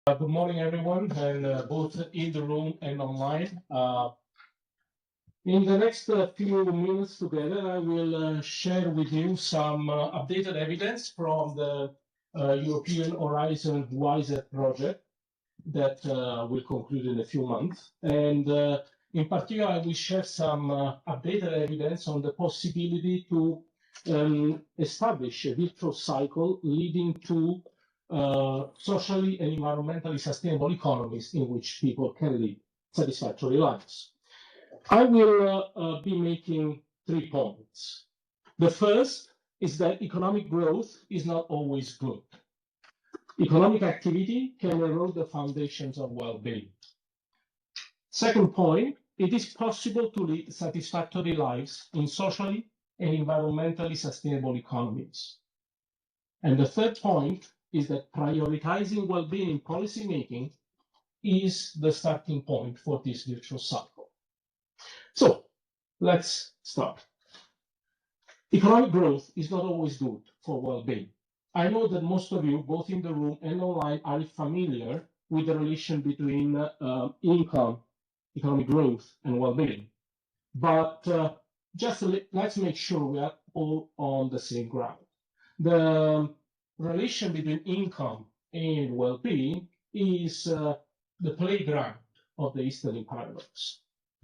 Good morning, everyone, and both in the room and online. In the next few minutes together, I will share with you some updated evidence from the European Horizon WISE project that will conclude in a few months. And in particular, I will share some updated evidence on the possibility to establish a virtuous cycle leading to socially and environmentally sustainable economies in which people can live satisfactory lives. I will be making 3 points. The first is that economic growth is not always good. Economic activity can erode the foundations of well-being. Second point, it is possible to lead satisfactory lives in socially and environmentally sustainable economies. And the third point is that prioritizing well-being in policymaking is the starting point for this virtuous cycle. So let's start. Economic growth is not always good for well-being. I know that most of you, both in the room and online, are familiar with the relation between income, economic growth, and well-being. But let's make sure we are all on the same ground. The relation between income and well-being is the playground of the Easterlin paradox,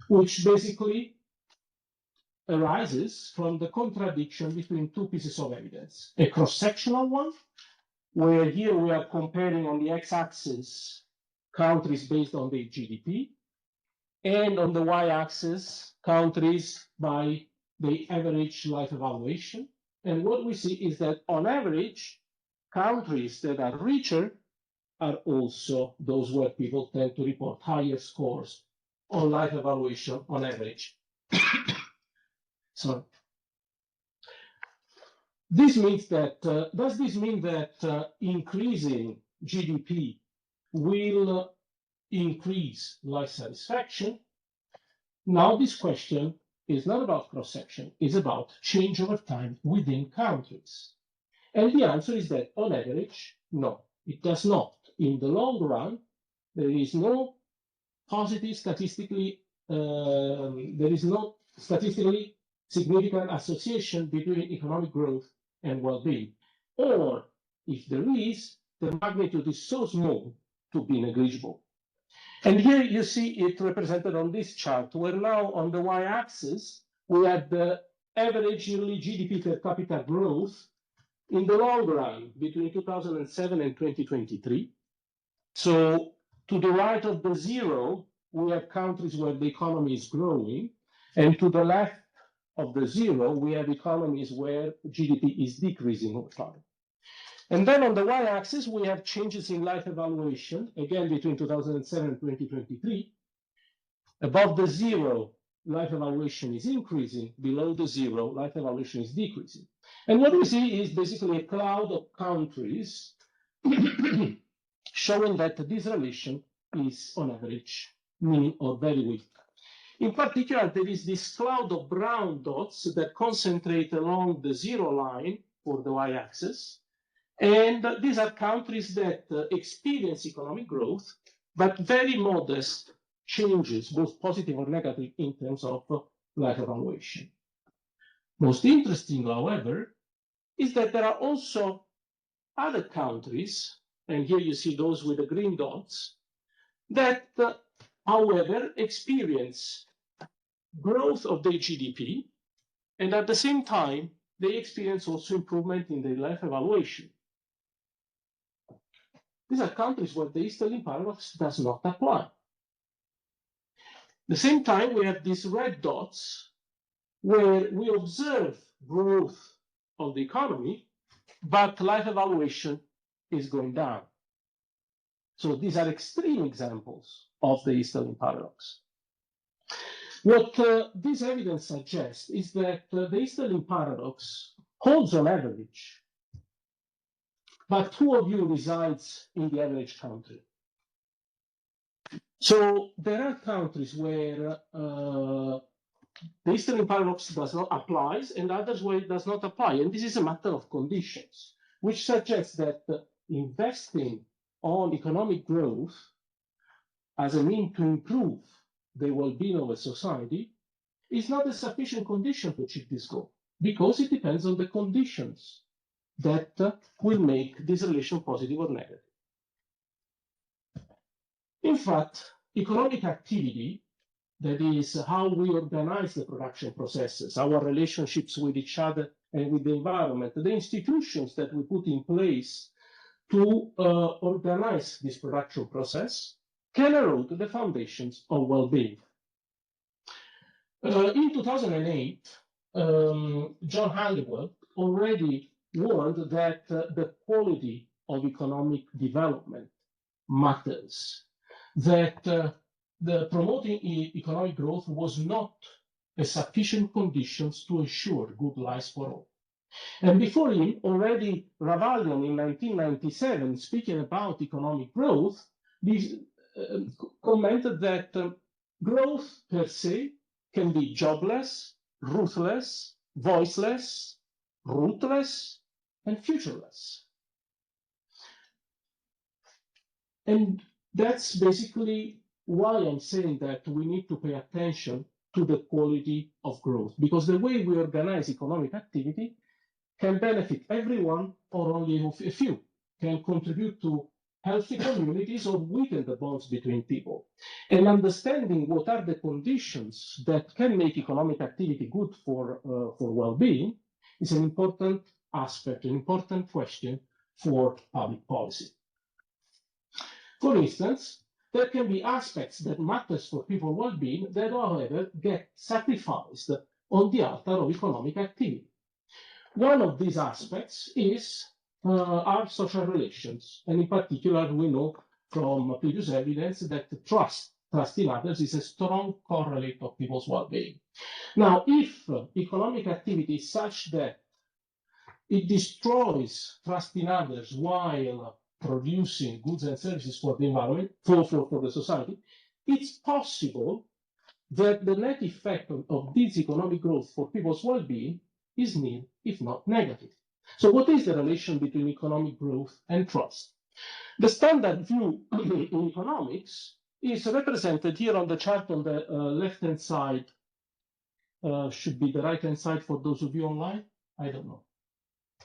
which basically arises from the contradiction between two pieces of evidence. A cross-sectional one, where here we are comparing on the x-axis countries based on their GDP, and on the y-axis countries by the average life evaluation. And what we see is that on average, countries that are richer are also those where people tend to report higher scores on life evaluation on average. So this means that, does this mean that increasing GDP will increase life satisfaction? Now this question is not about cross-section, it's about change over time within countries. And the answer is that on average, no, it does not. In the long run, there is no positive statistically, there is no statistically significant association between economic growth and well-being. Or if there is, the magnitude is so small to be negligible. And here you see it represented on this chart, where now on the y-axis, we have the average yearly GDP per capita growth in the long run between 2007 and 2023. So to the right of the zero, we have countries where the economy is growing, and to the left of the zero, we have economies where GDP is decreasing over time. And then on the y-axis, we have changes in life evaluation, again between 2007 and 2023. Above the zero, life evaluation is increasing. Below the zero, life evaluation is decreasing. And what we see is basically a cloud of countries showing that this relation is on average mean or very weak. In particular, there is this cloud of brown dots that concentrate along the zero line for the y-axis. And these are countries that experience economic growth, but very modest changes, both positive or negative, in terms of life evaluation. Most interesting, however, is that there are also other countries, and here you see those with the green dots, that, however, experience growth of their GDP, and at the same time, they experience also improvement in their life evaluation. These are countries where the Easterlin paradox does not apply. At the same time, we have these red dots where we observe growth of the economy, but life evaluation is going down. So these are extreme examples of the Easterlin paradox. What this evidence suggests is that the Easterlin paradox holds on average, but who of you resides in the average country? So there are countries where the Easterlin paradox does not apply, and others where it does not apply. And this is a matter of conditions, which suggests that investing on economic growth as a means to improve the well-being of a society is not a sufficient condition to achieve this goal, because it depends on the conditions that will make this relation positive or negative. In fact, economic activity, that is how we organize the production processes, our relationships with each other and with the environment, the institutions that we put in place to organize this production process, can erode the foundations of well-being. In 2008, John Halliwell already warned that the quality of economic development matters, that the promoting economic growth was not a sufficient condition to ensure good lives for all. And before him, already Ravalion in 1997, speaking about economic growth, commented that growth per se can be jobless, ruthless, voiceless, rootless, and futureless. And that's basically why I'm saying that we need to pay attention to the quality of growth, because the way we organize economic activity can benefit everyone or only a few, can contribute to healthy communities or weaken the bonds between people. And understanding what are the conditions that can make economic activity good for well-being is an important aspect, an important question for public policy. For instance, there can be aspects that matters for people's well-being that, however, get sacrificed on the altar of economic activity. One of these aspects is our social relations, and in particular, we know from previous evidence that trust in others is a strong correlate of people's well-being. Now, if economic activity is such that it destroys trust in others while producing goods and services for the environment, for the society, it's possible that the net effect of this economic growth for people's well-being is nil, if not negative. So what is the relation between economic growth and trust? The standard view in economics is represented here on the chart on the left-hand side. Should be the right-hand side for those of you online. I don't know.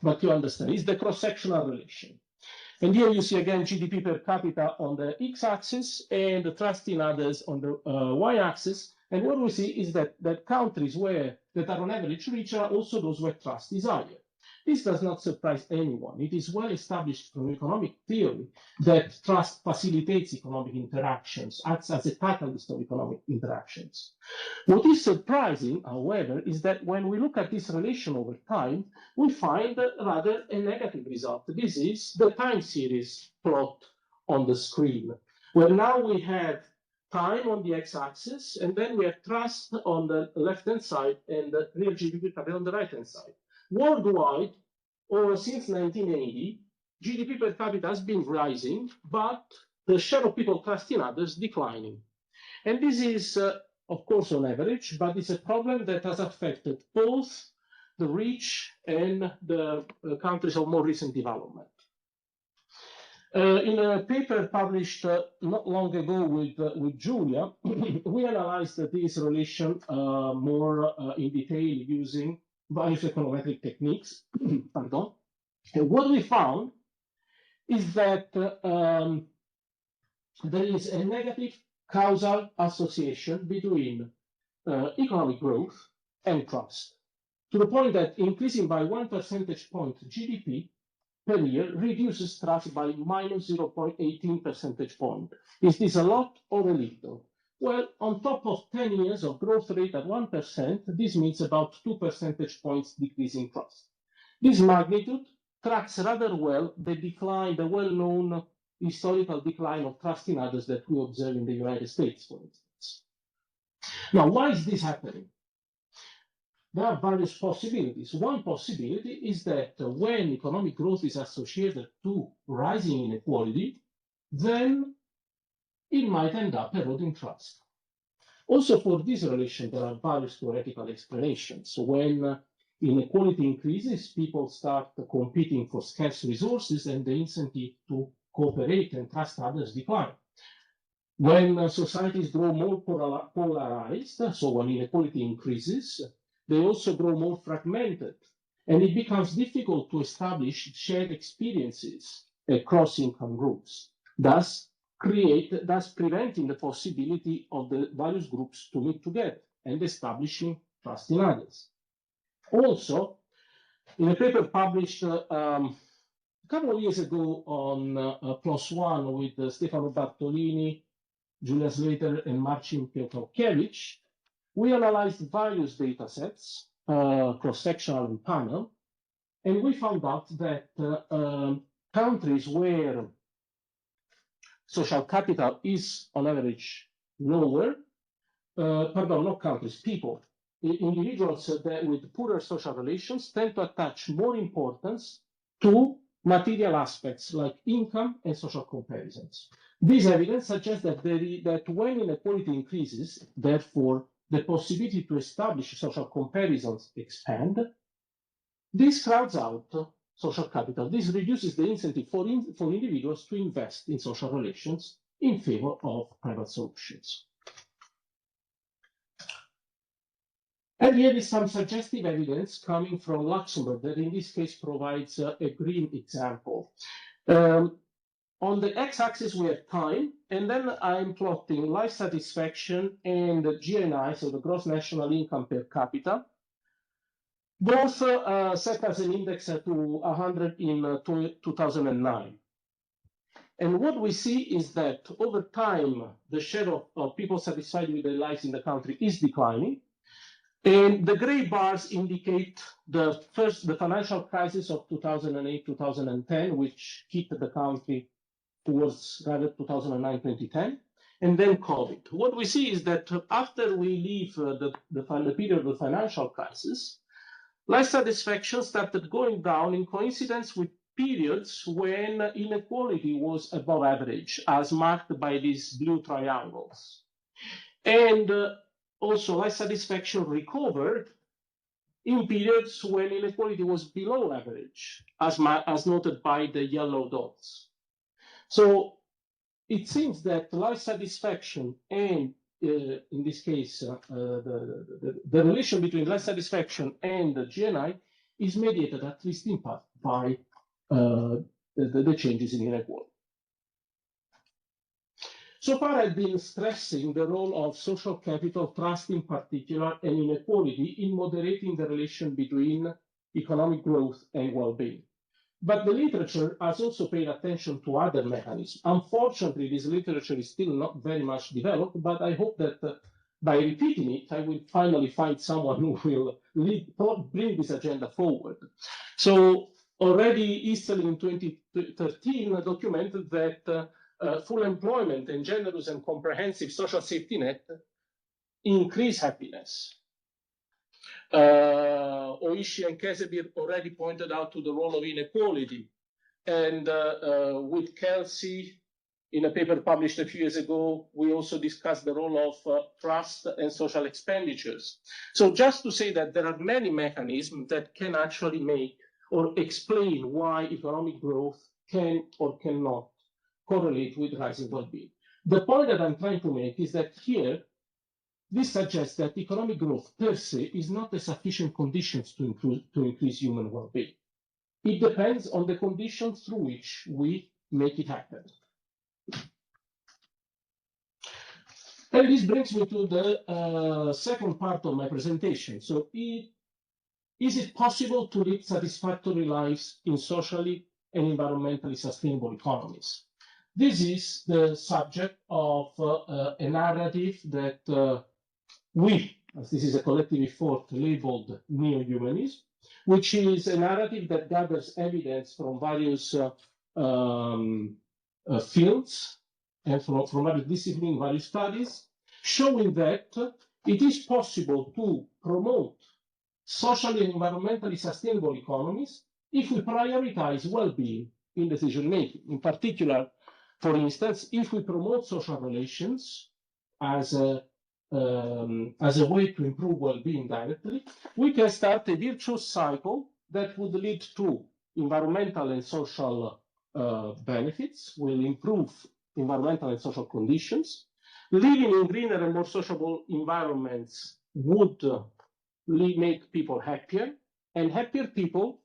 But you understand. It's the cross-sectional relation. And here you see again GDP per capita on the x-axis and the trust in others on the y-axis. And what we see is that countries that are on average richer are also those where trust is higher. This does not surprise anyone. It is well established from economic theory that trust facilitates economic interactions, acts as a catalyst of economic interactions. What is surprising, however, is that when we look at this relation over time, we find rather a negative result. This is the time series plot on the screen, where now we have time on the x-axis, and then we have trust on the left-hand side and the real GDP per capita on the right-hand side. Worldwide, or since 1980, GDP per capita has been rising, but the share of people trust in others declining. And this is, of course, on average, but it's a problem that has affected both the rich and the countries of more recent development. In a paper published not long ago with Julia, we analyzed this relation more in detail using various econometric techniques. Pardon. And what we found is that there is a negative causal association between economic growth and trust, to the point that increasing by 1 percentage point GDP per year reduces trust by minus 0.18 percentage point. Is this a lot or a little? Well, on top of 10 years of growth rate at 1%, this means about 2 percentage points decrease in trust. This magnitude tracks rather well the decline, the well-known historical decline of trust in others that we observe in the United States, for instance. Now, why is this happening? There are various possibilities. One possibility is that when economic growth is associated to rising inequality, then it might end up eroding trust. Also, for this relation, there are various theoretical explanations. So when inequality increases, people start competing for scarce resources, and the incentive to cooperate and trust others decline. When societies grow more polarized, so when inequality increases, they also grow more fragmented, and it becomes difficult to establish shared experiences across income groups, thus preventing the possibility of the various groups to meet together and establishing trust in others. Also, in a paper published a couple of years ago on PLOS ONE with Stefano Bartolini, Julia Slater, and Marcin Piotrowkiewicz, we analyzed various data sets, cross-sectional and panel, and we found out that countries where social capital is on average lower, pardon, not countries, people, individuals with poorer social relations tend to attach more importance to material aspects like income and social comparisons. This evidence suggests that when inequality increases, therefore the possibility to establish social comparisons expand, this crowds out social capital. This reduces the incentive for individuals to invest in social relations in favor of private solutions. And here is some suggestive evidence coming from Luxembourg that in this case provides a green example. On the x-axis we have time, and then I'm plotting life satisfaction and the GNI, so the gross national income per capita, both set as an index to 100 in 2009. And what we see is that over time, the share of people satisfied with their lives in the country is declining. And the gray bars indicate the financial crisis of 2008-2010, which hit the country towards rather 2009-2010, and then COVID. What we see is that after we leave the period of the financial crisis, life satisfaction started going down in coincidence with periods when inequality was above average, as marked by these blue triangles. And also, life satisfaction recovered in periods when inequality was below average, as noted by the yellow dots. So it seems that life satisfaction and, in this case, the relation between life satisfaction and the GNI is mediated, at least in part, by the changes in inequality. So far, I've been stressing the role of social capital, trust in particular, and inequality in moderating the relation between economic growth and well-being. But the literature has also paid attention to other mechanisms. Unfortunately, this literature is still not very much developed, but I hope that by repeating it, I will finally find someone who will bring this agenda forward. So already Easterling in 2013 documented that full employment and generous and comprehensive social safety net increase happiness. Oishi and Kesebir already pointed out to the role of inequality. And with Kelsey, in a paper published a few years ago, we also discussed the role of trust and social expenditures. So just to say that there are many mechanisms that can actually make or explain why economic growth can or cannot correlate with rising well-being. The point that I'm trying to make is that here, this suggests that economic growth per se is not a sufficient condition to increase human well-being. It depends on the conditions through which we make it happen. And this brings me to the second part of my presentation. So is it possible to lead satisfactory lives in socially and environmentally sustainable economies? This is the subject of a narrative that we, as this is a collective effort, labeled neo-humanism, which is a narrative that gathers evidence from various fields and from various disciplines, various studies, showing that it is possible to promote socially and environmentally sustainable economies if we prioritize well-being in decision-making. In particular, for instance, if we promote social relations as a way to improve well-being directly, we can start a virtuous cycle that would lead to environmental and social benefits, will improve environmental and social conditions. Living in greener and more sociable environments would make people happier, and happier people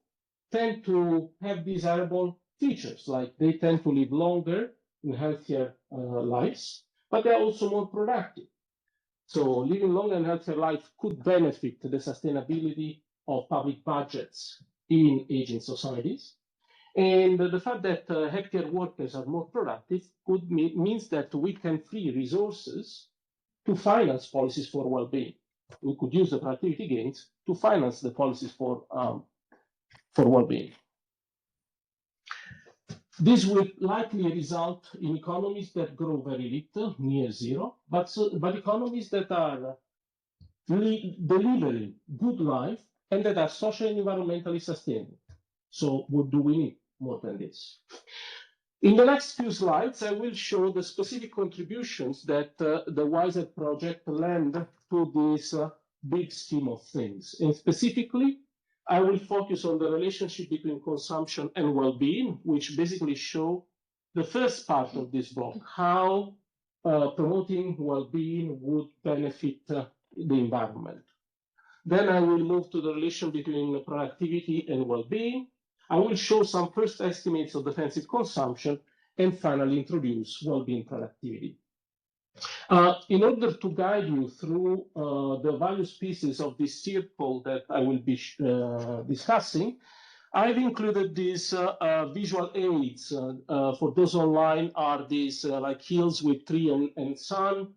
tend to have desirable features, like they tend to live longer in healthier lives, but they're also more productive. So living longer and healthier life could benefit the sustainability of public budgets in aging societies. And the fact that happier workers are more productive means that we can free resources to finance policies for well-being. We could use the productivity gains to finance the policies for well-being. This will likely result in economies that grow very little, near zero, but economies that are delivering good life and that are socially and environmentally sustainable. So what do we need more than this? In the next few slides, I will show the specific contributions that the WISER project lend to this big scheme of things. And specifically, I will focus on the relationship between consumption and well-being, which basically show the first part of this block, how promoting well-being would benefit the environment. Then I will move to the relation between productivity and well-being. I will show some first estimates of defensive consumption, and finally introduce well-being productivity. In order to guide you through the various pieces of this circle that I will be discussing, I've included these visual aids. For those online, are these like hills with tree and sun,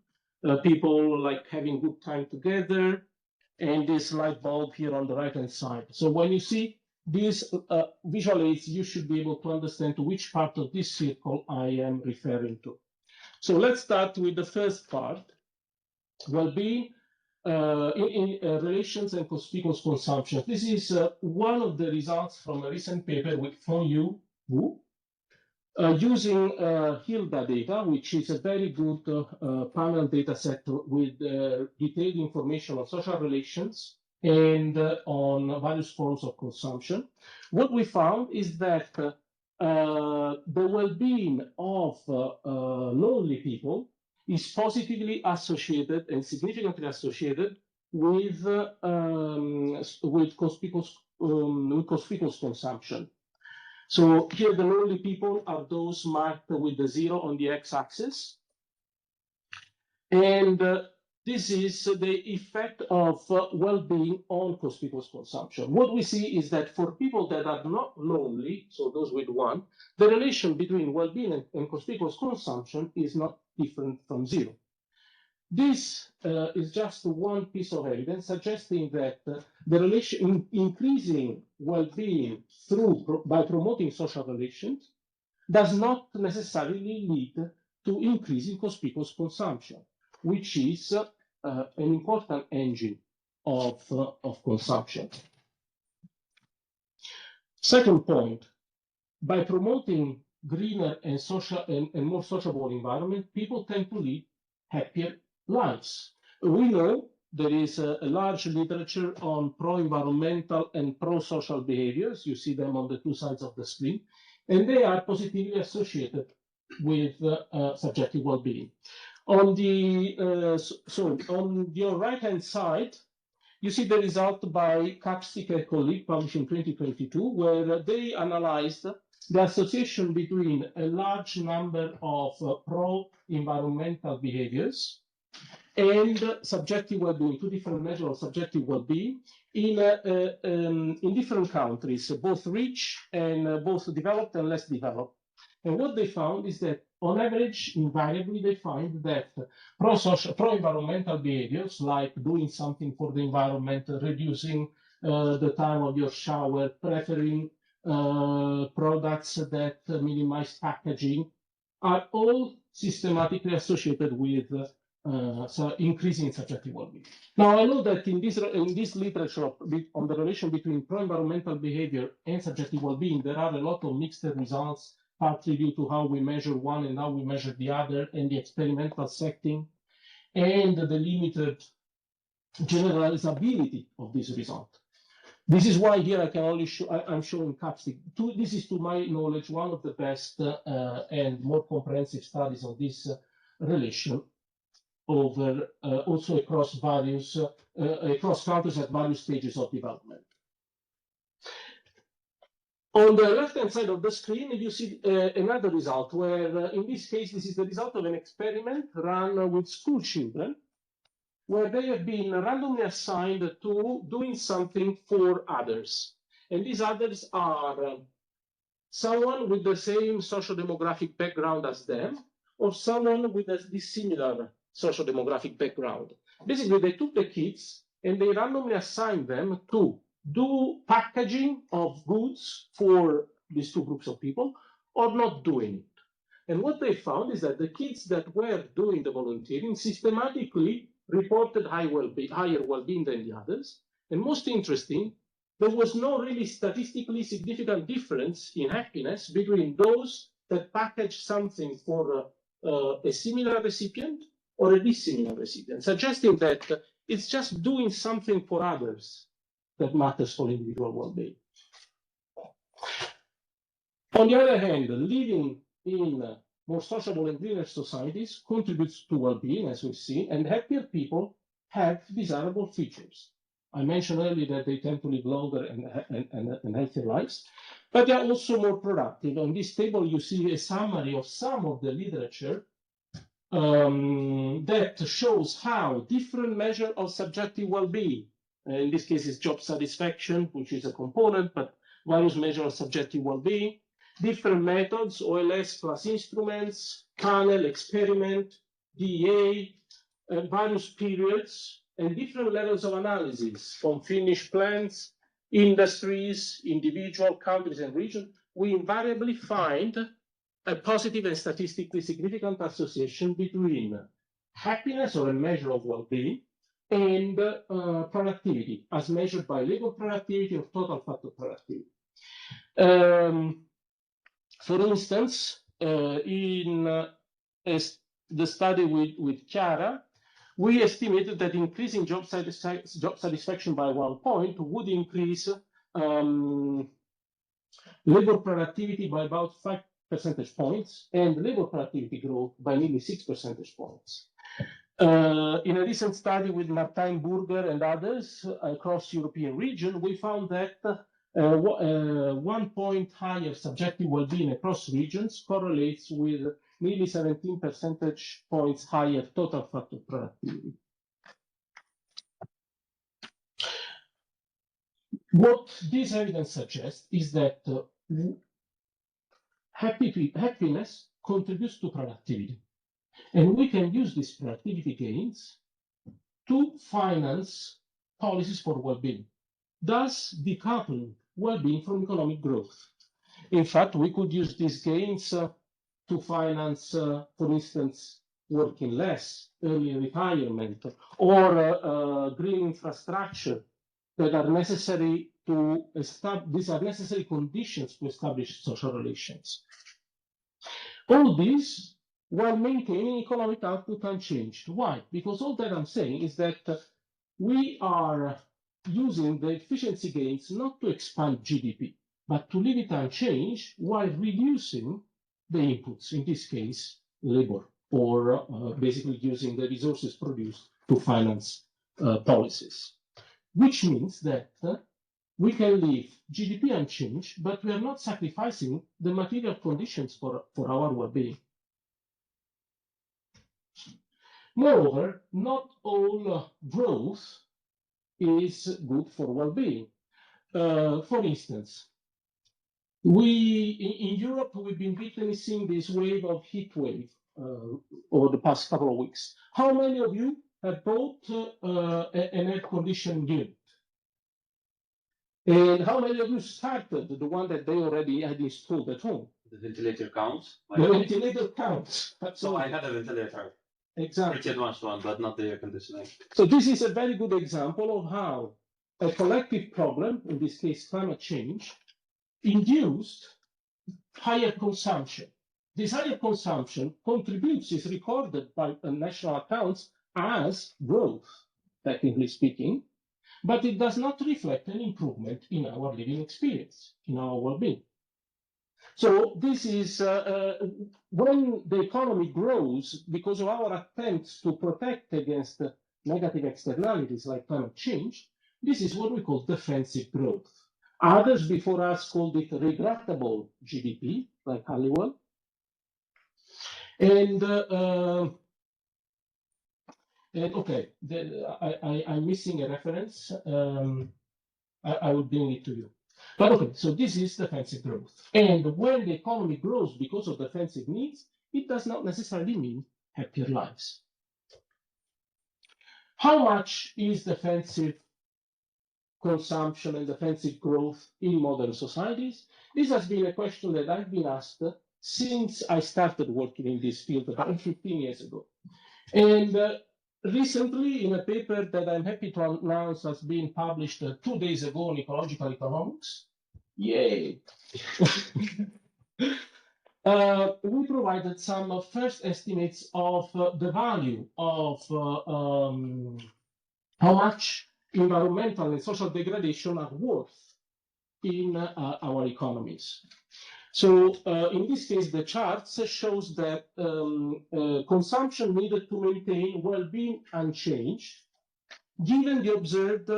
people like having good time together, and this light bulb here on the right-hand side. So when you see these visual aids, you should be able to understand to which part of this circle I am referring to. So let's start with the first part, well-being in relations and conspicuous consumption. This is one of the results from a recent paper with Feng Wu, using HILDA data, which is a very good panel data set with detailed information on social relations and on various forms of consumption. What we found is that the well-being of lonely people is positively associated and significantly associated with conspicuous consumption. So here the lonely people are those marked with the 0 on the x-axis. And this is the effect of well-being on conspicuous consumption. What we see is that for people that are not lonely, so those with 1, the relation between well-being and conspicuous consumption is not different from 0. This is just one piece of evidence suggesting that the relation increasing well-being by promoting social relations does not necessarily lead to increasing conspicuous consumption, which is an important engine of consumption. Second point, by promoting greener and social and more sociable environment, people tend to live happier lives. We know there is a large literature on pro-environmental and pro-social behaviors. You see them on the two sides of the screen, and they are positively associated with subjective well-being. On the on your right-hand side, you see the result by Capstick and colleague published in 2022, where they analyzed the association between a large number of pro-environmental behaviors and subjective well-being, 2 different measures of subjective well-being in different countries, both rich and both developed and less developed. And what they found is that on average, invariably, they find that pro-environmental behaviors like doing something for the environment, reducing the time of your shower, preferring products that minimize packaging, are all systematically associated with increasing subjective well-being. Now, I know that in this literature on the relation between pro-environmental behavior and subjective well-being, there are a lot of mixed results, partly due to how we measure one and how we measure the other, and the experimental setting, and the limited generalizability of this result. This is why here I can only show, I'm showing CAPSTIC. This is, to my knowledge, one of the best and more comprehensive studies on this relation over also across various across countries at various stages of development. On the left-hand side of the screen, you see another result where, in this case, this is the result of an experiment run with school children, where they have been randomly assigned to doing something for others. And these others are someone with the same social demographic background as them, or someone with a dissimilar social demographic background. Basically, they took the kids and they randomly assigned them to do packaging of goods for these two groups of people or not doing it. And what they found is that the kids that were doing the volunteering systematically reported higher well-being than the others. And most interesting, there was no really statistically significant difference in happiness between those that packaged something for a similar recipient or a dissimilar recipient, suggesting that it's just doing something for others that matters for individual well-being. On the other hand, living in more sociable and greener societies contributes to well-being, as we've seen, and happier people have desirable features. I mentioned earlier that they tend to live longer and healthier lives, but they are also more productive. On this table, you see a summary of some of the literature that shows how different measures of subjective well-being, in this case is job satisfaction, which is a component, but various measures of subjective well-being, different methods, OLS plus instruments, panel, experiment, DEA, various periods, and different levels of analysis from finished plants, industries, individual countries and regions, we invariably find a positive and statistically significant association between happiness, or a measure of well-being, and productivity, as measured by labor productivity or total factor productivity. For instance, in the study with Chiara, we estimated that increasing job satisfaction by 1 point would increase labor productivity by about 5 percentage points and labor productivity growth by nearly 6 percentage points. In a recent study with Martijn Burger and others across the European region, we found that 1 point higher subjective well-being across regions correlates with nearly 17 percentage points higher total factor productivity. What this evidence suggests is that happiness contributes to productivity. And we can use these productivity gains to finance policies for well-being, thus decoupling well-being from economic growth. In fact, we could use these gains to finance, for instance, working less, early retirement, or green infrastructure that are necessary to establish. These are necessary conditions to establish social relations. All these while maintaining economic output unchanged. Why? Because all that I'm saying is that we are using the efficiency gains not to expand GDP, but to leave it unchanged while reducing the inputs, in this case, labor, or basically using the resources produced to finance policies. Which means that we can leave GDP unchanged, but we are not sacrificing the material conditions for our well-being. Moreover, not all growth is good for well-being. For instance, in Europe, we've been witnessing this wave of heat wave over the past couple of weeks. How many of you have bought an air conditioning unit? And how many of you started the one that they already had installed at home? The ventilator counts. The ventilator counts. So I had a ventilator. Exactly. Pretty advanced one, but not the air conditioning. So this is a very good example of how a collective problem, in this case climate change, induced higher consumption. This higher consumption contributes, is recorded by national accounts as growth, technically speaking, but it does not reflect an improvement in our living experience, in our well-being. So this is when the economy grows because of our attempts to protect against negative externalities like climate change. This is what we call defensive growth. Others before us called it regrettable GDP, like Halliwell. And okay, I'm missing a reference. I will bring it to you. But okay, so this is defensive growth. And when the economy grows because of defensive needs, it does not necessarily mean happier lives. How much is defensive consumption and defensive growth in modern societies? This has been a question that I've been asked since I started working in this field about 15 years ago. And recently, in a paper that I'm happy to announce has been published 2 days ago in Ecological Economics, yay! We provided some first estimates of the value of how much environmental and social degradation are worth in our economies. So in this case, the charts shows that consumption needed to maintain well-being unchanged, given the observed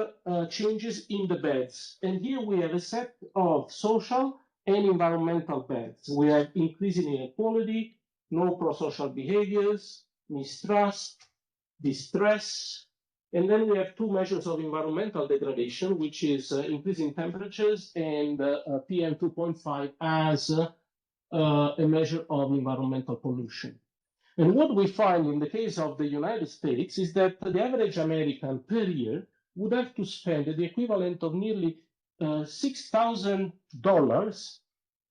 changes in the beds. And here we have a set of social and environmental beds. We have increasing inequality, no pro-social behaviors, mistrust, distress, and then we have two measures of environmental degradation, which is increasing temperatures and PM 2.5 as a measure of environmental pollution. And what we find in the case of the United States is that the average American per year would have to spend the equivalent of nearly $6,000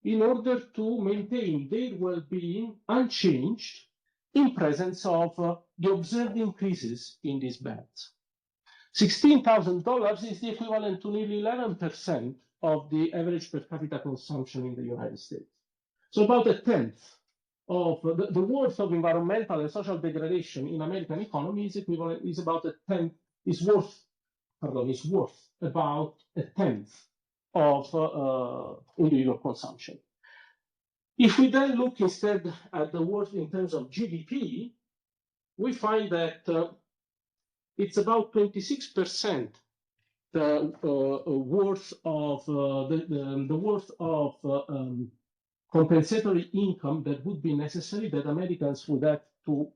in order to maintain their well-being unchanged in presence of the observed increases in these beds. $16,000 is the equivalent to nearly 11% of the average per capita consumption in the United States. So about a tenth of the worth of environmental and social degradation in American economy is equivalent, is about a tenth, is worth about a tenth of individual consumption. If we then look instead at the worth in terms of GDP, we find that it's about 26% the worth of the worth of compensatory income that would be necessary that Americans would have to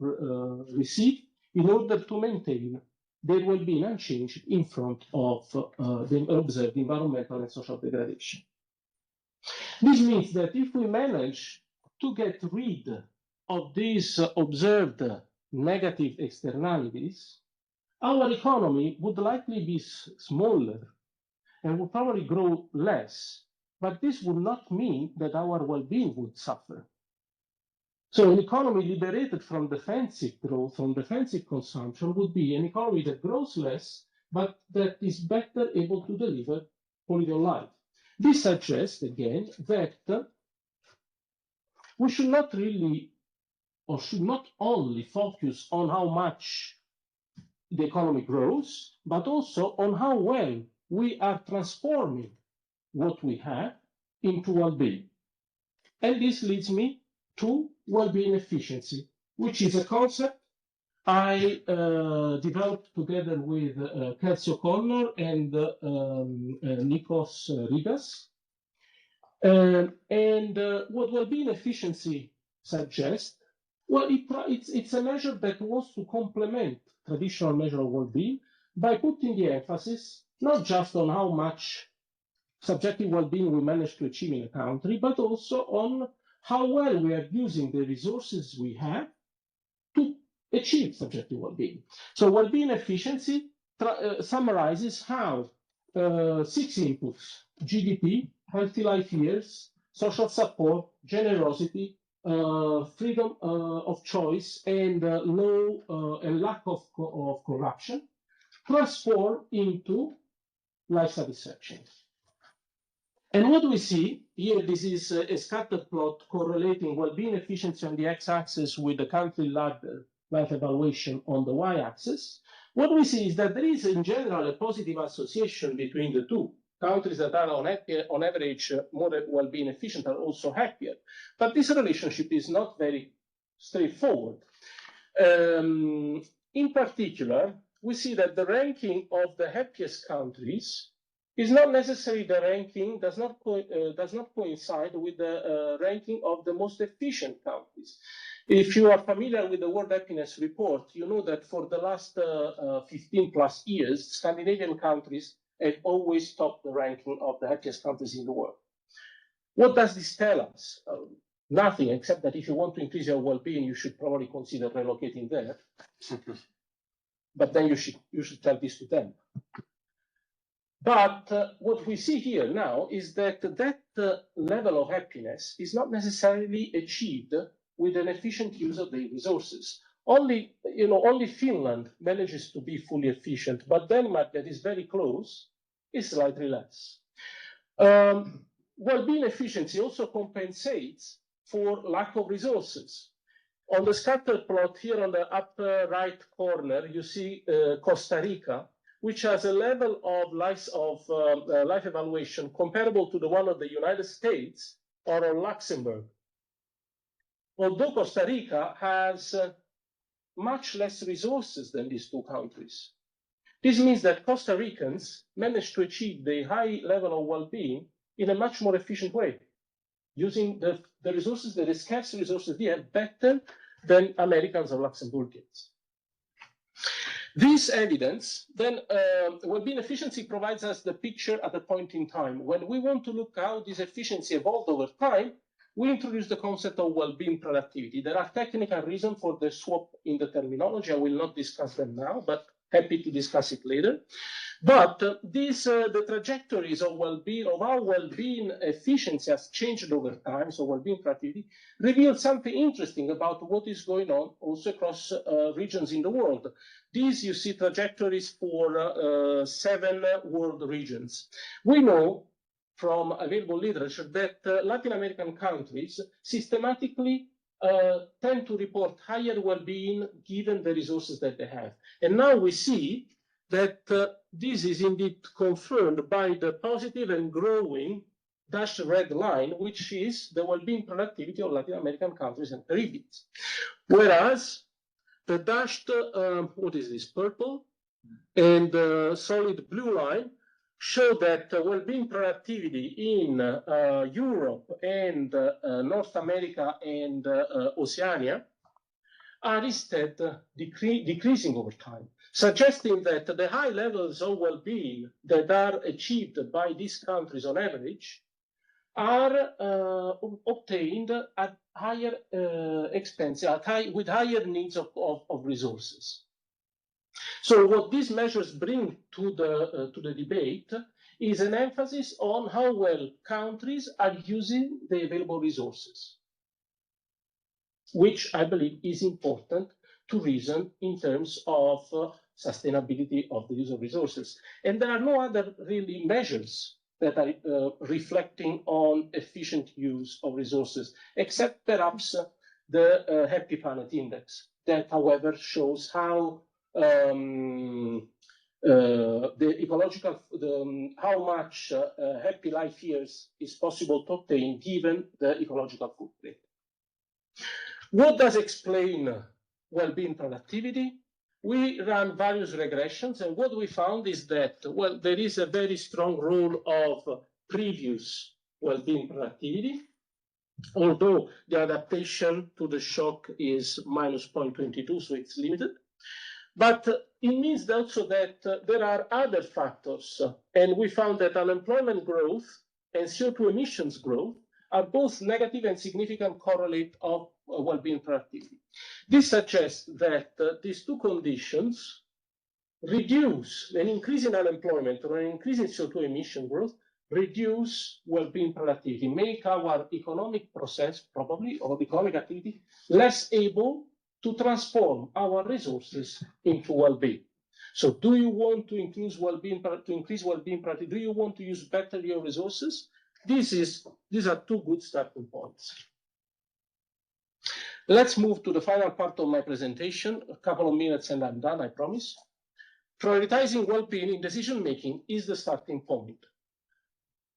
receive in order to maintain their well-being unchanged in front of the observed environmental and social degradation. This means that if we manage to get rid of these observed negative externalities, our economy would likely be smaller and would probably grow less, but this would not mean that our well-being would suffer. So an economy liberated from defensive growth, from defensive consumption, would be an economy that grows less, but that is better able to deliver quality of life. This suggests, again, that we should not really, or should not only focus on how much the economy grows, but also on how well we are transforming what we have into well-being. And this leads me to well-being efficiency, which is a concept I developed together with Kelsey O'Connor and Nikos Rigas. And what well-being efficiency suggests, well, it's a measure that wants to complement traditional measure of well-being by putting the emphasis not just on how much subjective well-being we manage to achieve in a country, but also on how well we are using the resources we have to achieve subjective well-being. So well-being efficiency summarizes how 6 inputs: GDP, healthy life years, social support, generosity, freedom of choice, and low and lack of corruption transform into life satisfaction. And what do we see here? This is a scatter plot correlating well-being efficiency on the x-axis with the country ladder life evaluation on the y-axis, what we see is that there is in general a positive association between the two. Countries that are on average more well-being efficient are also happier. But this relationship is not very straightforward. In particular, we see that the ranking of the happiest countries is not necessarily the ranking, does not coincide with the ranking of the most efficient countries. If you are familiar with the World Happiness Report, you know that for the last 15 plus years, Scandinavian countries have always topped the ranking of the happiest countries in the world. What does this tell us? Nothing, except that if you want to increase your well-being, you should probably consider relocating there. But then you should tell this to them. But what we see here now is that level of happiness is not necessarily achieved with an efficient use of the resources. Only Finland manages to be fully efficient, but Denmark, that is very close, is slightly less. Well-being efficiency also compensates for lack of resources. On the scatter plot here on the upper right corner, you see Costa Rica, which has a level of life evaluation comparable to the one of the United States or of Luxembourg. Although Costa Rica has much less resources than these two countries. This means that Costa Ricans manage to achieve the high level of well-being in a much more efficient way, using the resources, the scarce resources they have better than Americans or Luxembourgians. This evidence, then, well-being efficiency provides us the picture at a point in time. When we want to look how this efficiency evolved over time, we introduce the concept of well-being productivity. There are technical reasons for the swap in the terminology. I will not discuss them now, but happy to discuss it later. But the trajectories of well-being, of how well-being efficiency has changed over time, so well-being productivity, reveal something interesting about what is going on also across regions in the world. These you see trajectories for 7 world regions. We know from available literature that Latin American countries systematically tend to report higher well-being given the resources that they have. And now we see that this is indeed confirmed by the positive and growing dashed red line, which is the well-being productivity of Latin American countries and Caribbeans. Whereas the dashed, what is this, purple, and solid blue line show that well-being productivity in Europe and North America and Oceania are instead decreasing over time, suggesting that the high levels of well-being that are achieved by these countries on average are obtained at higher expense, with higher needs of resources. So what these measures bring to the debate is an emphasis on how well countries are using the available resources, which I believe is important to reason in terms of sustainability of the use of resources. And there are no other really measures that are reflecting on efficient use of resources, except perhaps the Happy Planet Index, that, however, shows how how much happy life years is possible to obtain given the ecological footprint. What does explain well-being productivity? We ran various regressions, and what we found is that, well, there is a very strong role of previous well-being productivity, although the adaptation to the shock is minus 0.22, so it's limited. But it means also that there are other factors, and we found that unemployment growth and CO2 emissions growth are both negative and significant correlate of well-being productivity. This suggests that these two conditions reduce an increase in unemployment or an increase in CO2 emission growth, reduce well-being productivity, make our economic process probably, or economic activity, less able to transform our resources into well-being. So do you want to increase well-being productivity? Do you want to use better your resources? These are two good starting points. Let's move to the final part of my presentation. A couple of minutes and I'm done, I promise. Prioritizing well-being in decision-making is the starting point.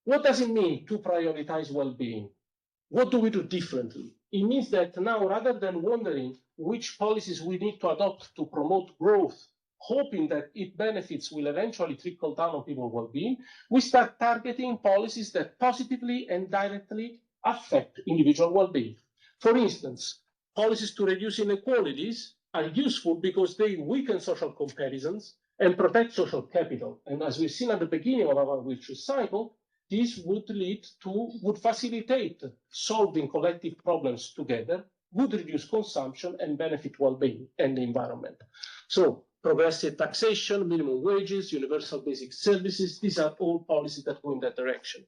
What does it mean to prioritize well-being? What do we do differently? It means that now, rather than wondering which policies we need to adopt to promote growth, hoping that its benefits will eventually trickle down on people's well-being, we start targeting policies that positively and directly affect individual well-being. For instance, policies to reduce inequalities are useful because they weaken social comparisons and protect social capital. And as we've seen at the beginning of our virtuous cycle, this would facilitate solving collective problems together, would reduce consumption and benefit well-being and the environment. So progressive taxation, minimum wages, universal basic services, these are all policies that go in that direction.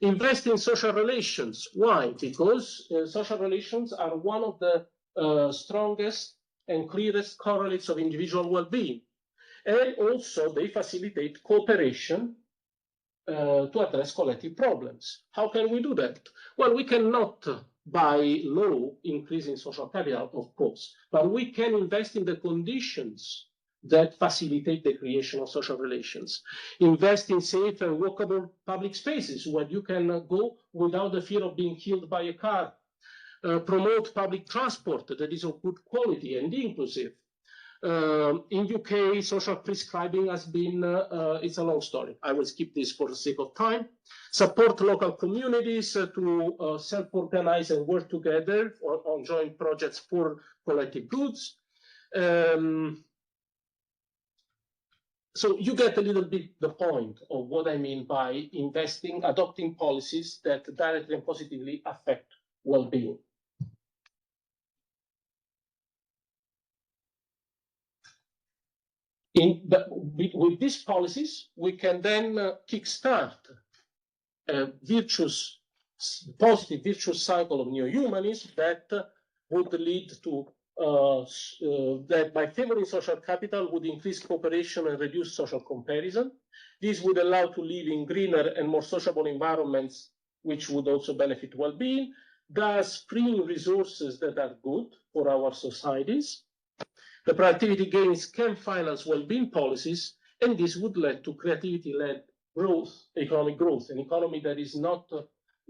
Invest in social relations. Why? Because social relations are one of the strongest and clearest correlates of individual well-being. And also they facilitate cooperation to address collective problems. How can we do that? Well, we cannot by law increase in social capital, of course, but we can invest in the conditions that facilitate the creation of social relations. Invest in safe and walkable public spaces where you can go without the fear of being killed by a car. Promote public transport that is of good quality and inclusive. In UK, social prescribing has been, it's a long story. I will skip this for the sake of time. Support local communities to self-organize and work together on joint projects for collective goods. So you get a little bit the point of what I mean by adopting policies that directly and positively affect well-being. With these policies, we can then kickstart a positive virtuous cycle of neo-humanism that would lead to that by favoring social capital would increase cooperation and reduce social comparison. This would allow to live in greener and more sociable environments, which would also benefit well-being, thus freeing resources that are good for our societies. The productivity gains can finance well-being policies, and this would lead to creativity-led growth, economic growth, an economy that is not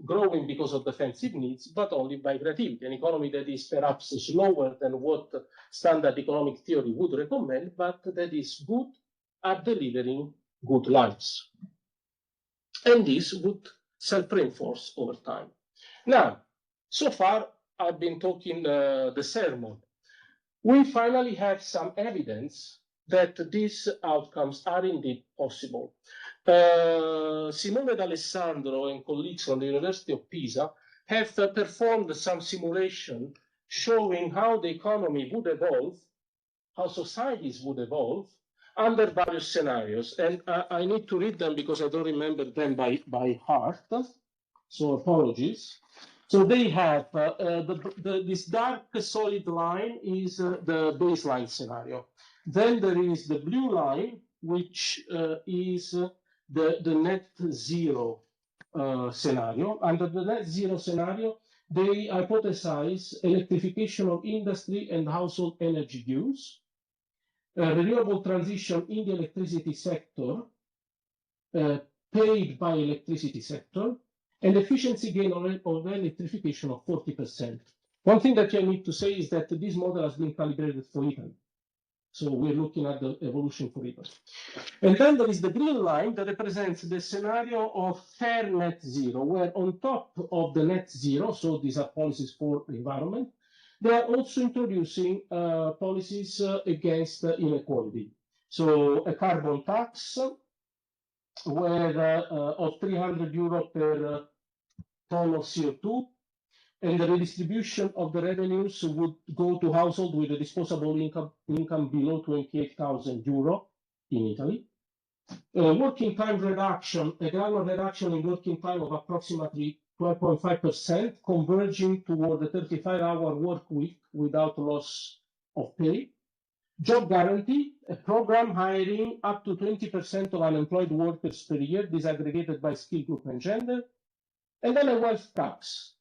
growing because of defensive needs, but only by creativity, an economy that is perhaps slower than what standard economic theory would recommend, but that is good at delivering good lives. And this would self-reinforce over time. Now, so far, I've been talking the sermon. We finally have some evidence that these outcomes are indeed possible. Simone D'Alessandro and colleagues from the University of Pisa have performed some simulation showing how the economy would evolve, how societies would evolve under various scenarios. And I need to read them because I don't remember them by heart, so apologies. So they have this dark solid line is the baseline scenario. Then there is the blue line, which is the net zero scenario. Under the net zero scenario, they hypothesize electrification of industry and household energy use, renewable transition in the electricity sector, paid by electricity sector, and efficiency gain of electrification of 40%. One thing that I need to say is that this model has been calibrated for Italy. So we're looking at the evolution for Italy. And then there is the green line that represents the scenario of fair net zero, where on top of the net zero, so these are policies for the environment, they are also introducing policies against inequality. So a carbon tax, where of 300 euro per ton of CO2, and the redistribution of the revenues would go to households with a disposable income below 28,000 euro in Italy. Working time reduction, a gradual reduction in working time of approximately 12.5%, converging toward the 35-hour work week without loss of pay. Job guarantee, a program hiring up to 20% of unemployed workers per year, disaggregated by skill group and gender. And then a wealth tax,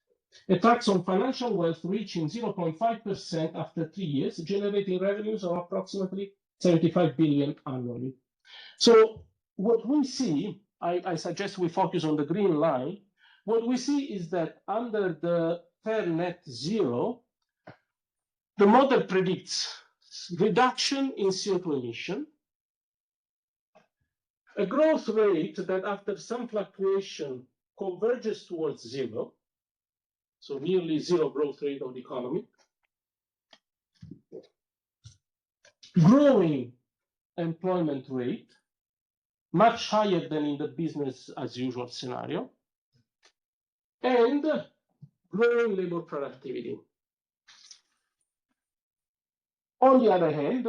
A tax on financial wealth reaching 0.5% after 3 years, generating revenues of approximately 75 billion annually. So what we see, I suggest we focus on the green line. What we see is that under the fair net zero, the model predicts reduction in CO2 emission, a growth rate that after some fluctuation converges towards zero, so nearly zero growth rate of the economy, growing employment rate, much higher than in the business as usual scenario, and growing labor productivity. On the other hand,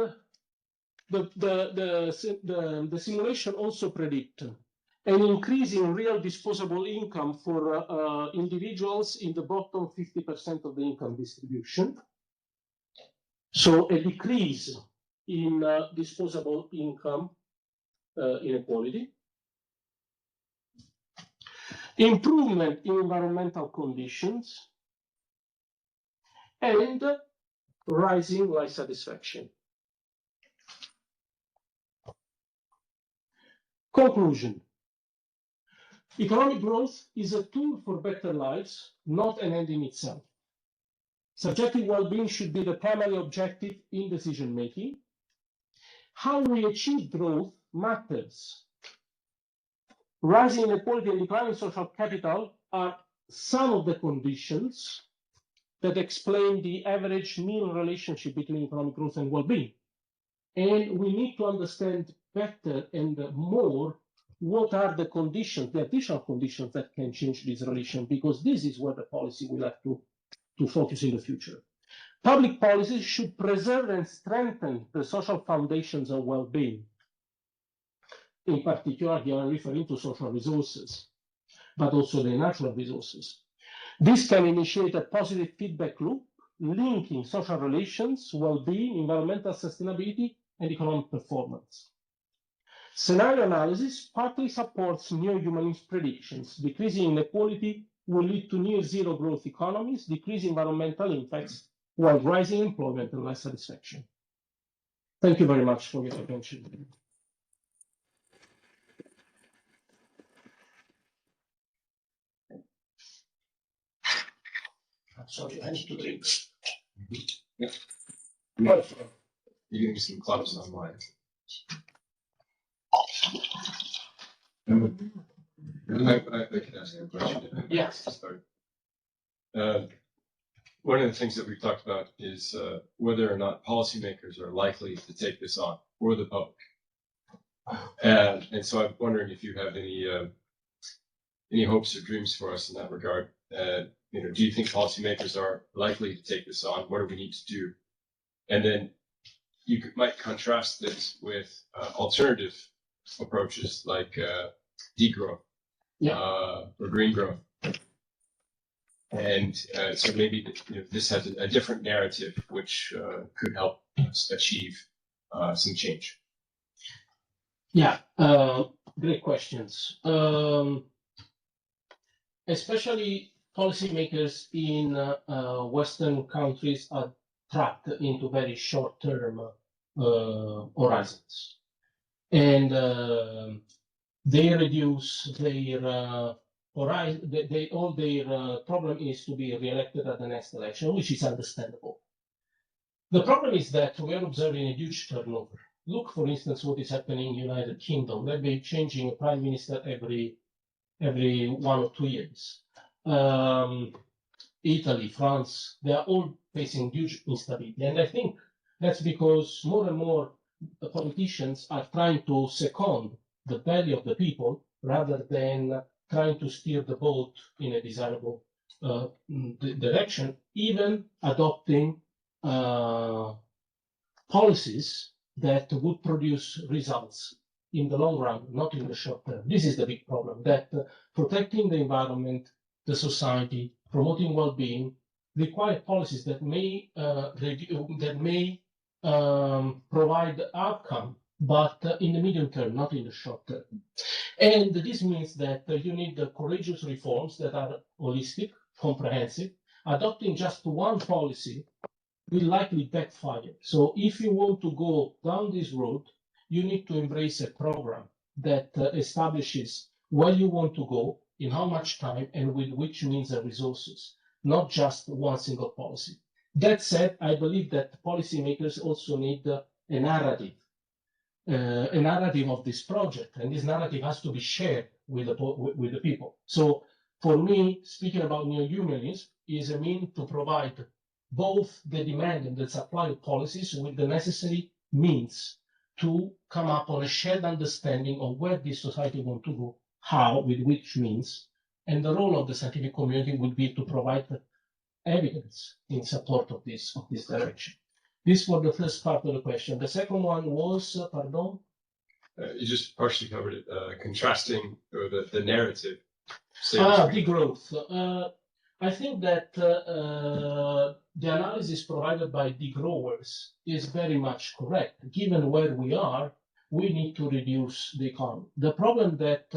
the simulation also predict an increase in real disposable income for individuals in the bottom 50% of the income distribution. So a decrease in disposable income inequality. Improvement in environmental conditions and rising life satisfaction. Conclusion. Economic growth is a tool for better lives, not an end in itself. Subjective well-being should be the primary objective in decision-making. How we achieve growth matters. Rising inequality and declining social capital are some of the conditions that explain the average mean relationship between economic growth and well-being. And we need to understand better and more what are the conditions, the additional conditions that can change this relation, because this is where the policy will have to focus in the future. Public policies should preserve and strengthen the social foundations of well-being. In particular, here I'm referring to social resources, but also the natural resources. This can initiate a positive feedback loop linking social relations, well-being, environmental sustainability, and economic performance. Scenario analysis partly supports neo-humanist predictions. Decreasing inequality will lead to near-zero growth economies, decrease environmental impacts, while rising employment and life satisfaction. Thank you very much for your attention. I'm sorry, I need to drink. Yeah. You give me some claps online. I can ask you a question. Yes. To start. One of the things that we've talked about is whether or not policymakers are likely to take this on, or the public. And so I'm wondering if you have any hopes or dreams for us in that regard. Do you think policymakers are likely to take this on? What do we need to do? And then you might contrast this with alternative approaches like degrowth or green growth. And so maybe this has a different narrative which could help us achieve some change. Yeah, great questions. Especially policymakers in Western countries are trapped into very short-term horizons, and they reduce their horizon. All their problem is to be re-elected at the next election, which is understandable. The problem is that we are observing a huge turnover. Look, for instance, what is happening in the United Kingdom. They'll be changing a prime minister every 1 or 2 years. Italy, France, they are all facing huge instability. And I think that's because more and more the politicians are trying to second the value of the people rather than trying to steer the boat in a desirable direction, even adopting policies that would produce results in the long run, not in the short term. This is the big problem, that protecting the environment, the society, promoting well-being require policies that may provide outcome, but in the medium term, not in the short term. And this means that you need courageous reforms that are holistic, comprehensive. Adopting just one policy will likely backfire. So if you want to go down this road, you need to embrace a program that establishes where you want to go, in how much time, and with which means and resources, not just one single policy. That said, I believe that policymakers also need a narrative of this project, and this narrative has to be shared with the people. So for me, speaking about neo-humanism is a means to provide both the demand and the supply of policies with the necessary means to come up on a shared understanding of where this society wants to go, how, with which means, and the role of the scientific community would be to provide evidence in support of this direction. This was the first part of the question. The second one was, pardon? You just partially covered it, contrasting the narrative. Degrowth. I think that the analysis provided by degrowers is very much correct. Given where we are, we need to reduce the economy. The problem that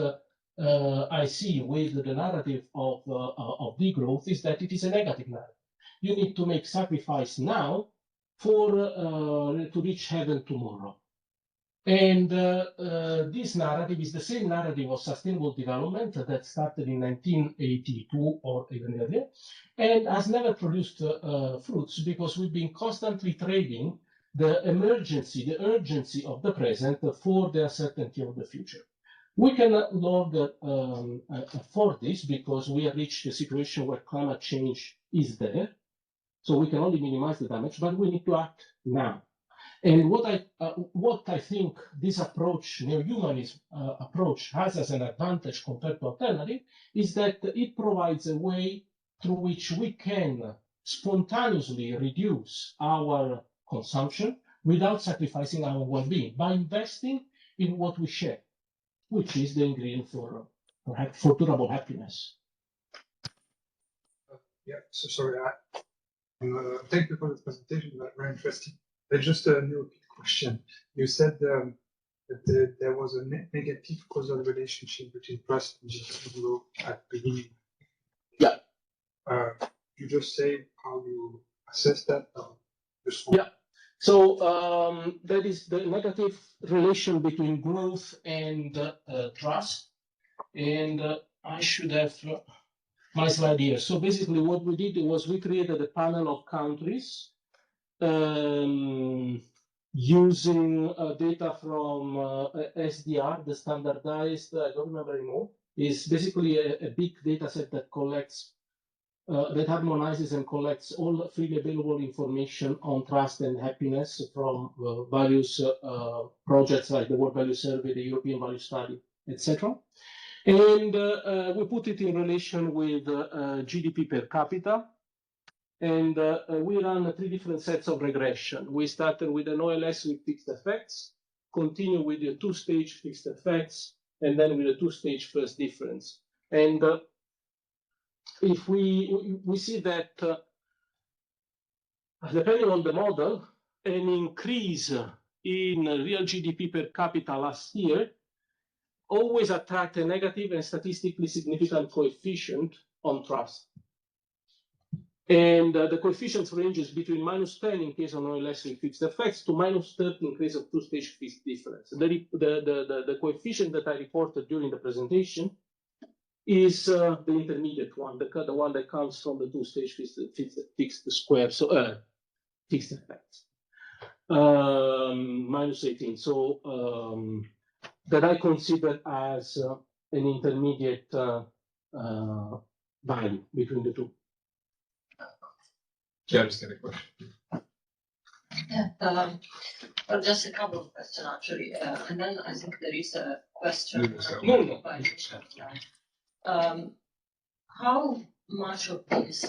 I see with the narrative of degrowth is that it is a negative narrative. You need to make sacrifice now for to reach heaven tomorrow. And this narrative is the same narrative of sustainable development that started in 1982 or even earlier, and has never produced fruits because we've been constantly trading the urgency of the present for the uncertainty of the future. We can no longer afford this because we have reached a situation where climate change is there. So we can only minimize the damage, but we need to act now. And what I think this approach, neo-humanism approach, has as an advantage compared to alternative is that it provides a way through which we can spontaneously reduce our consumption without sacrificing our well-being by investing in what we share, which is the ingredient for durable happiness. Yeah, so sorry. Thank you for the presentation. Very interesting. Just a new question. You said that there was a negative causal relationship between trust and GDP growth at the beginning. Yeah. You just say how you assess that? Yeah. So that is the negative relation between growth and trust. And I should have my slide here. So basically what we did was we created a panel of countries using data from SDR, the standardized, I don't remember anymore, is basically a big data set that collects, that harmonizes and collects all freely available information on trust and happiness from various projects like the World Value Survey, the European Value Study, etc. And we put it in relation with GDP per capita. And we ran 3 different sets of regression. We started with an OLS with fixed effects, continue with the 2-stage fixed effects, and then with a 2-stage first difference. And if we see that depending on the model, an increase in real GDP per capita last year always attract a negative and statistically significant coefficient on trust. And the coefficients ranges between -10 in case of OLS with fixed effects to -30 in case of 2-stage fixed difference. The coefficient that I reported during the presentation is the intermediate one, the one that comes from the 2-stage fixed square, so fixed effects, -18. So that I consider as an intermediate value between the two. Yeah, just got a question. Yeah, well, just a couple of questions actually, and then I think there is a question. How much of this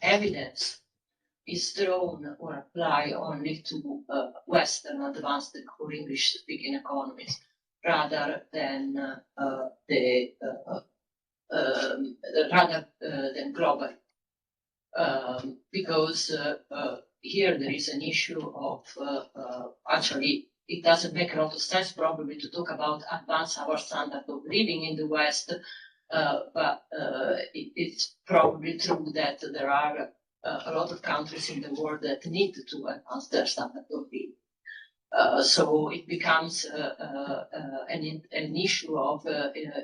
evidence is drawn or applied only to Western advanced or English-speaking economies, rather than global? Because here there is an issue of actually it doesn't make a lot of sense probably to talk about advance our standard of living in the West but it's probably true that there are a lot of countries in the world that need to advance their standard of living. So it becomes an issue of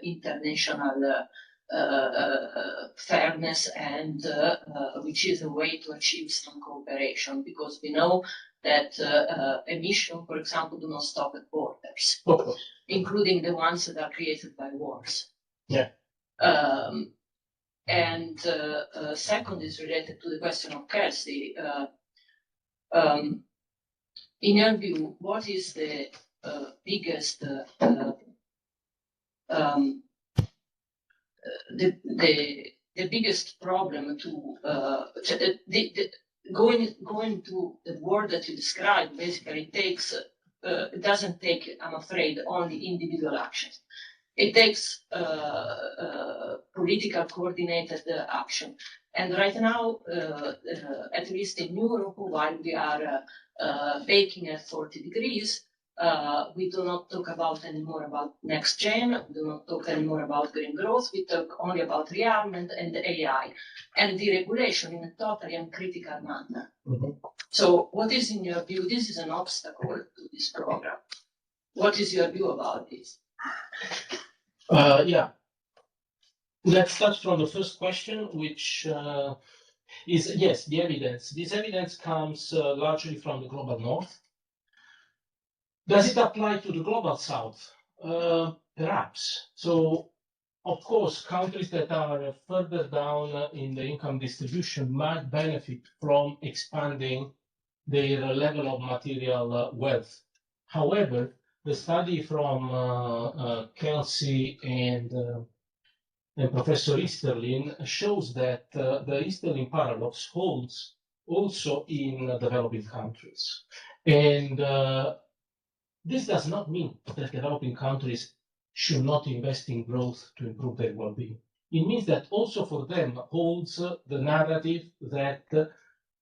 international fairness, and which is a way to achieve some cooperation, because we know that emissions, for example, do not stop at borders, Of course. including the ones that are created by wars. Yeah. And second is related to the question of Kelsey. In your view, what is the biggest the biggest problem to going to the world that you described? Basically takes it doesn't take, I'm afraid, only individual actions. It takes political coordinated action. And right now, at least in Europe, while we are baking at 40 degrees, we do not talk about anymore about next gen, we do not talk anymore about green growth, we talk only about rearmament and AI and deregulation in a totally uncritical manner. Mhm. So what is, in your view, this is an obstacle to this program. What is your view about this? Yeah. Let's start from the first question, which is, yes, the evidence. This evidence comes largely from the global north. Does it apply to the global south? Perhaps. So, of course, countries that are further down in the income distribution might benefit from expanding their level of material wealth. However, the study from Kelsey and Professor Easterlin shows that the Easterlin paradox holds also in developing countries. And this does not mean that developing countries should not invest in growth to improve their well-being. It means that also for them holds the narrative that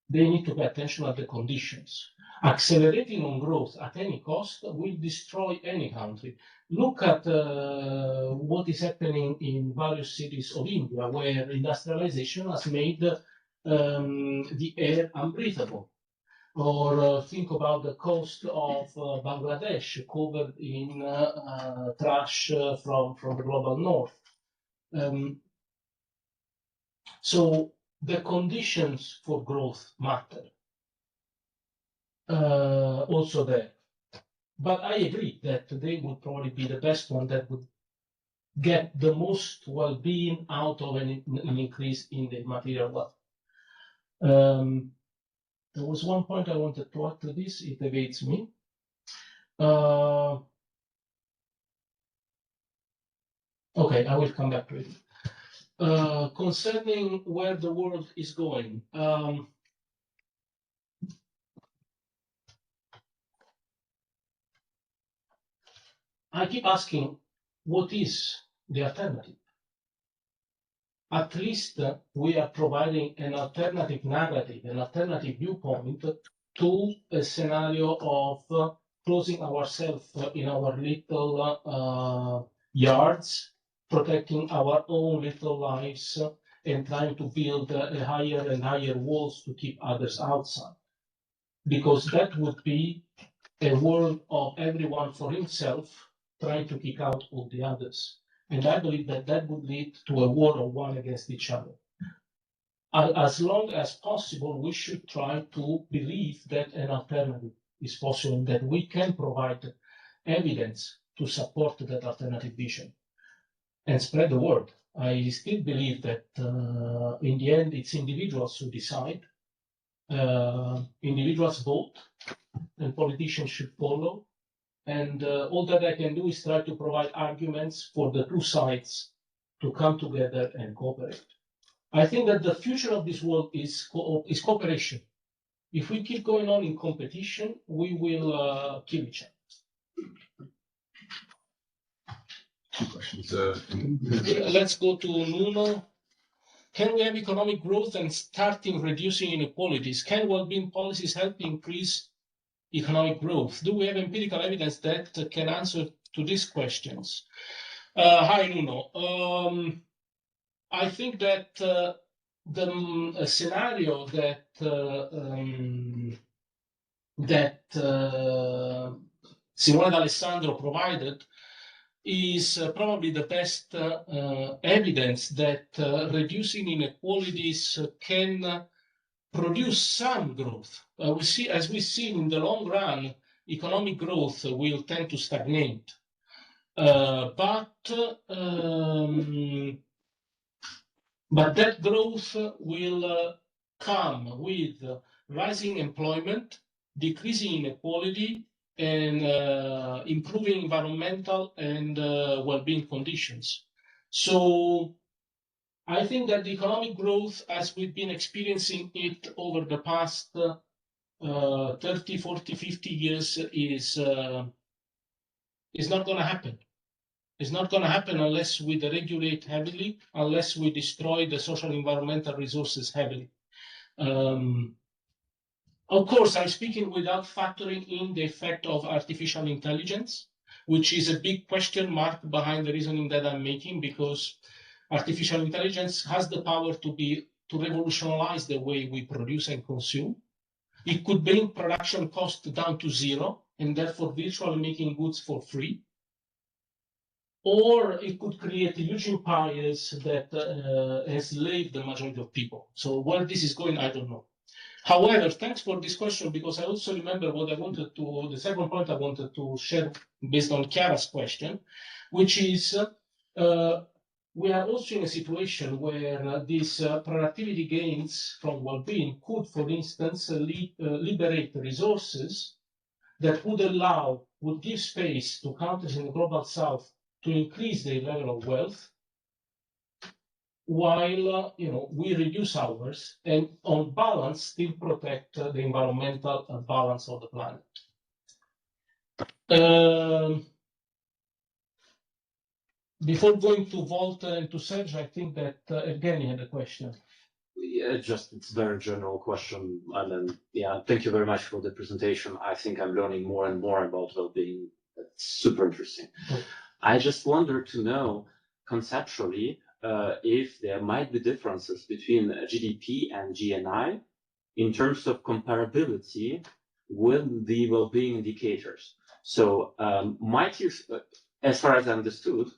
they need to pay attention to the conditions. Accelerating on growth at any cost will destroy any country. Look at what is happening in various cities of India, where industrialization has made the air unbreathable. Or think about the coast of Bangladesh, covered in trash from the global north. So the conditions for growth matter. Also there. But I agree that they would probably be the best one that would get the most well-being out of an increase in the material wealth. There was one point I wanted to add to this, it evades me. Okay, I will come back to it. Concerning where the world is going, I keep asking, what is the alternative? At least we are providing an alternative narrative, an alternative viewpoint to a scenario of closing ourselves in our little yards, protecting our own little lives, and trying to build higher and higher walls to keep others outside. Because that would be a world of everyone for himself, trying to kick out all the others. And I believe that that would lead to a war of one against each other. As long as possible, we should try to believe that an alternative is possible, that we can provide evidence to support that alternative vision and spread the word. I still believe that in the end, it's individuals who decide. Individuals vote, and politicians should follow. And all that I can do is try to provide arguments for the two sides to come together and cooperate. I think that the future of this world is cooperation. If we keep going on in competition, we will kill each other. Two questions. Let's go to Nuno. Can we have economic growth and starting reducing inequalities? Can well-being policies help increase economic growth? Do we have empirical evidence that can answer to these questions? Hi, Nuno. I think that the scenario that Simone D'Alessandro provided is probably the best evidence that reducing inequalities can produce some growth. As we see in the long run, economic growth will tend to stagnate. But that growth will come with rising employment, decreasing inequality, and improving environmental and well-being conditions. So I think that the economic growth, as we've been experiencing it over the past 30, 40, 50 years, is not going to happen. It's not going to happen unless we deregulate heavily, unless we destroy the social environmental resources heavily. Of course, I'm speaking without factoring in the effect of artificial intelligence, which is a big question mark behind the reasoning that I'm making, because artificial intelligence has the power to revolutionize the way we produce and consume. It could bring production cost down to zero, and therefore virtually making goods for free. Or it could create huge empires that enslave the majority of people. So where this is going, I don't know. However, thanks for this question, because I also remember the second point I wanted to share based on Chiara's question, which is we are also in a situation where these productivity gains from well-being could, for instance, liberate resources that would give space to countries in the global south to increase their level of wealth, while we reduce ours and on balance still protect the environmental balance of the planet. Before going to Walter and to Serge, I think that Evgeny had a question. Yeah, it's a very general question. And then, yeah, thank you very much for the presentation. I think I'm learning more and more about well-being. It's super interesting. Okay. I just wonder to know conceptually if there might be differences between GDP and GNI in terms of comparability with the well-being indicators. So might you, as far as I understood,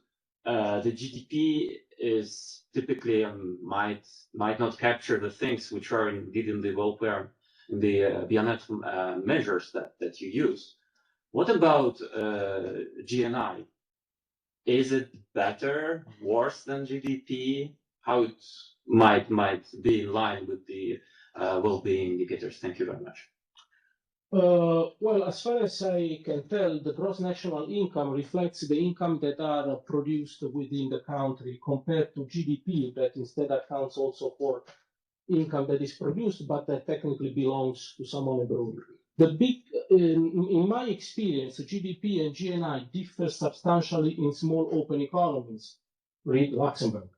the GDP is typically might not capture the things which are indeed in the welfare, in the bien-être measures that you use. What about GNI? Is it better, worse than GDP? How it might be in line with the well-being indicators? Thank you very much. Well, as far as I can tell, the gross national income reflects the income that are produced within the country compared to GDP, that instead accounts also for income that is produced, but that technically belongs to someone abroad. In my experience, GDP and GNI differ substantially in small open economies, read Luxembourg.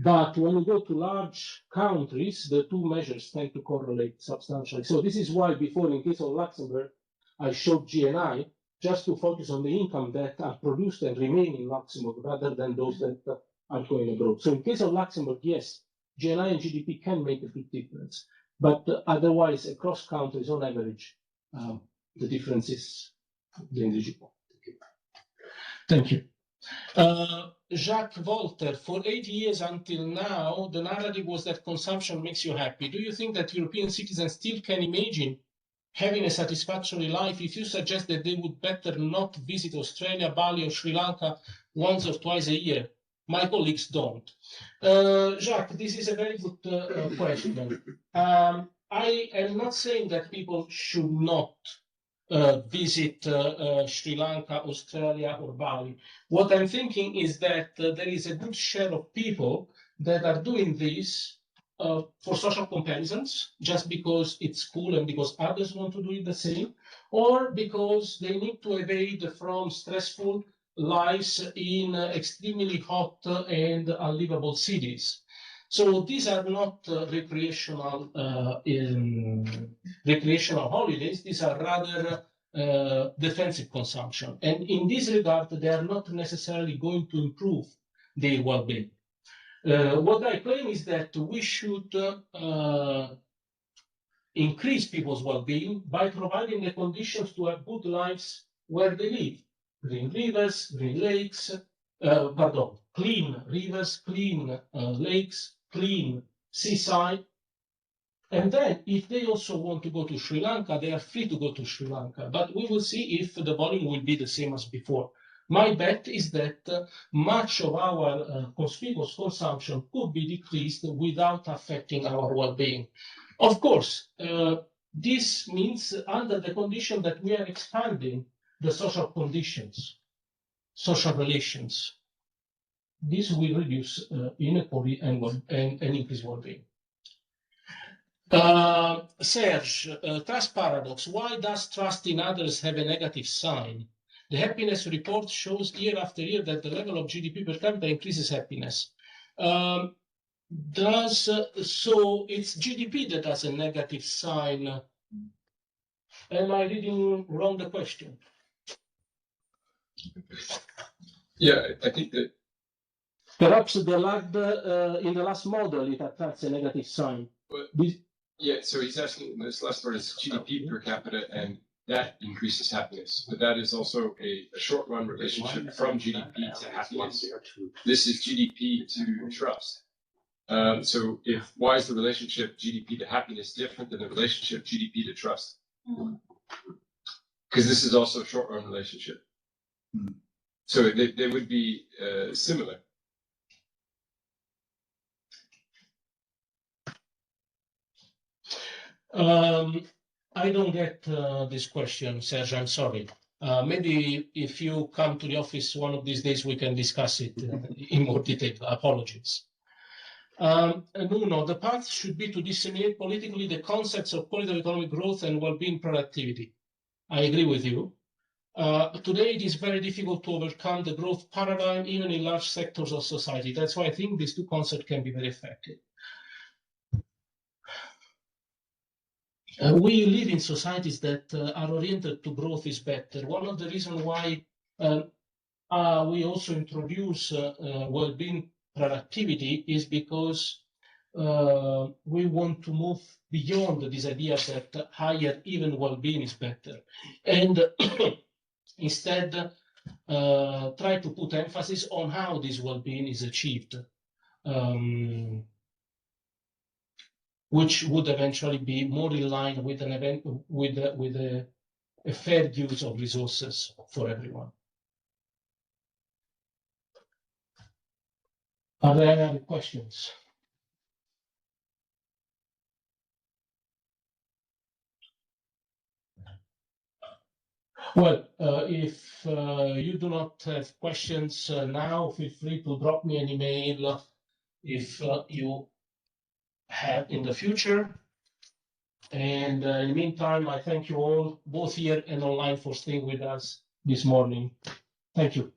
But when you go to large countries, the two measures tend to correlate substantially. So this is why before, in case of Luxembourg, I showed GNI just to focus on the income that are produced and remain in Luxembourg rather than those that are going abroad. So in case of Luxembourg, yes, GNI and GDP can make a big difference. But otherwise, across countries, on average, the difference is negligible. Thank you. Jacques Walter, for 80 years until now, the narrative was that consumption makes you happy. Do you think that European citizens still can imagine having a satisfactory life if you suggest that they would better not visit Australia, Bali, or Sri Lanka once or twice a year? My colleagues don't. Jacques, this is a very good question. I am not saying that people should not visit Sri Lanka, Australia, or Bali. What I'm thinking is that there is a good share of people that are doing this for social comparisons, just because it's cool and because others want to do it the same, or because they need to evade from stressful lives in extremely hot and unlivable cities. So these are not recreational holidays. These are rather defensive consumption. And in this regard, they are not necessarily going to improve their well-being. What I claim is that we should increase people's well-being by providing the conditions to have good lives where they live. Green rivers, green lakes, clean rivers, clean lakes, clean seaside. And then if they also want to go to Sri Lanka, they are free to go to Sri Lanka. But we will see if the volume will be the same as before. My bet is that much of our conspicuous consumption could be decreased without affecting our well-being. Of course, this means under the condition that we are expanding the social conditions, social relations. This will reduce inequality and increase well-being. Serge, trust paradox. Why does trust in others have a negative sign? The happiness report shows year after year that the level of GDP per capita increases happiness. So it's GDP that has a negative sign. Am I reading wrong the question? Yeah, I think that Perhaps the lag in the last model it attracts a negative sign. yeah. So he's asking this last part is GDP per capita, and that increases happiness, but that is also a short-run relationship from GDP to happiness. This is GDP to trust. So why is the relationship GDP to happiness different than the relationship GDP to trust? Because this is also a short-run relationship. So they would be similar. I don't get this question, Serge. I'm sorry. Maybe if you come to the office one of these days, we can discuss it in more detail. Apologies. Nuno, the path should be to disseminate politically the concepts of quality of economic growth and well-being productivity. I agree with you. Today, it is very difficult to overcome the growth paradigm, even in large sectors of society. That's why I think these two concepts can be very effective. We live in societies that are oriented to growth is better. One of the reasons why we also introduce well-being productivity is because we want to move beyond this idea that higher even well-being is better, and instead try to put emphasis on how this well-being is achieved, which would eventually be more in line with a fair use of resources for everyone. Are there any other questions? Well, if you do not have questions now, feel free to drop me an email if you have in the future. And in the meantime, I thank you all, both here and online, for staying with us this morning. Thank you.